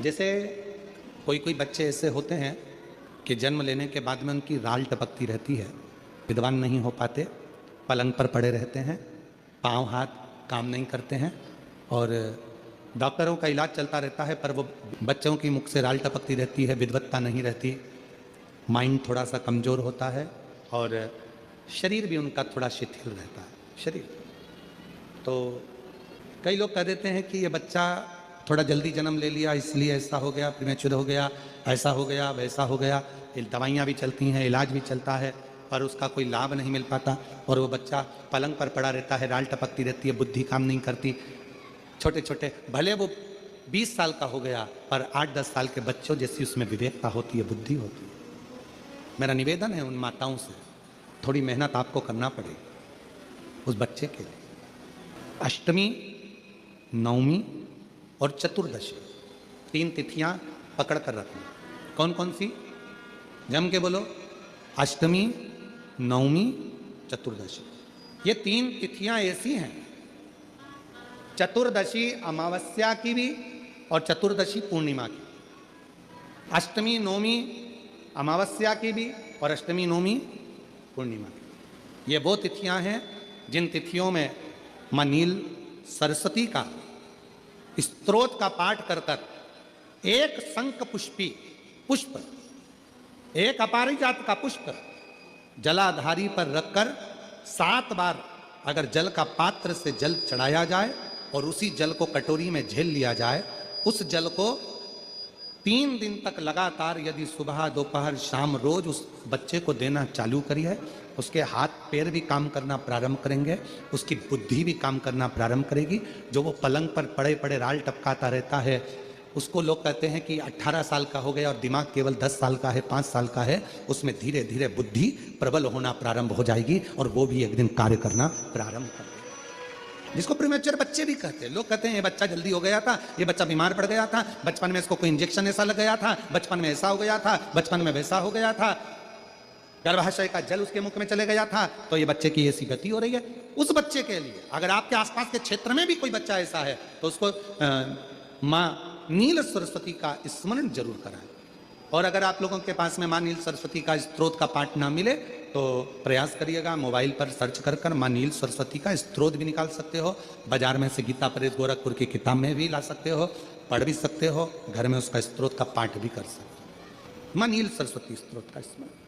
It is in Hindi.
जैसे कोई कोई बच्चे ऐसे होते हैं कि जन्म लेने के बाद में उनकी राल टपकती रहती है, विद्वान नहीं हो पाते, पलंग पर पड़े रहते हैं, पाँव हाथ काम नहीं करते हैं और डॉक्टरों का इलाज चलता रहता है, पर वो बच्चों की मुख से राल टपकती रहती है, विद्वत्ता नहीं रहती, माइंड थोड़ा सा कमज़ोर होता है और शरीर भी उनका थोड़ा शिथिल रहता है शरीर। तो कई लोग कह देते हैं कि ये बच्चा थोड़ा जल्दी जन्म ले लिया इसलिए ऐसा हो गया, प्रीमेच्योर हो गया, ऐसा हो गया, वैसा हो गया। दवाइयाँ भी चलती हैं, इलाज भी चलता है, पर उसका कोई लाभ नहीं मिल पाता और वो बच्चा पलंग पर पड़ा रहता है, राल टपकती रहती है, बुद्धि काम नहीं करती। छोटे छोटे भले वो 20 साल का हो गया, पर 8-10 साल के बच्चों जैसी उसमें विवेकता होती है, बुद्धि होती है। मेरा निवेदन है उन माताओं से, थोड़ी मेहनत आपको करना पड़ेगी उस बच्चे के लिए। अष्टमी, नवमी और चतुर्दशी 3 तिथियां पकड़ कर रखना। कौन कौन सी? जम के बोलो। अष्टमी, नवमी, चतुर्दशी। ये 3 तिथियां ऐसी हैं, चतुर्दशी अमावस्या की भी और चतुर्दशी पूर्णिमा की। अष्टमी नवमी अमावस्या की भी और अष्टमी नवमी पूर्णिमा की। ये वो तिथियां हैं जिन तिथियों में मां नील सरस्वती का स्तोत्र का पाठ कर कर एक शंख पुष्पी पुष्प, एक अपारिजात का पुष्प जलाधारी पर रखकर 7 बार अगर जल का पात्र से जल चढ़ाया जाए और उसी जल को कटोरी में झेल लिया जाए, उस जल को 3 दिन तक लगातार यदि सुबह दोपहर शाम रोज उस बच्चे को देना चालू करिए, उसके हाथ पैर भी काम करना प्रारंभ करेंगे, उसकी बुद्धि भी काम करना प्रारंभ करेगी। जो वो पलंग पर पड़े पड़े राल टपकाता रहता है, उसको लोग कहते हैं कि 18 साल का हो गया और दिमाग केवल 10 साल का है, 5 साल का है, उसमें धीरे धीरे बुद्धि प्रबल होना प्रारंभ हो जाएगी और वो भी एक दिन कार्य करना प्रारंभ कर देगा। जिसको प्रीमेच्योर बच्चे भी कहते हैं। लोग कहते हैं ये बच्चा जल्दी हो गया था, ये बच्चा बीमार पड़ गया था, बचपन में इसको कोई इंजेक्शन ऐसा लग गया था, बचपन में ऐसा हो गया था, बचपन में वैसा हो गया था, गर्भाशय का जल उसके मुख में चले गया था, तो ये बच्चे की ऐसी गति हो रही है। उस बच्चे के लिए अगर आपके आसपास के क्षेत्र में भी कोई बच्चा ऐसा है तो उसको माँ नील सरस्वती का स्मरण जरूर कराएं। और अगर आप लोगों के पास में माँ नील सरस्वती का स्तोत्र का पाठ ना मिले तो प्रयास करिएगा, मोबाइल पर सर्च कर कर माँ नील सरस्वती का स्तोत्र भी निकाल सकते हो। बाजार में से गीता प्रेस गोरखपुर की किताब में भी ला सकते हो, पढ़ भी सकते हो, घर में उसका स्तोत्र का पाठ भी कर सकते हो। माँ नील सरस्वती स्तोत्र का स्मरण।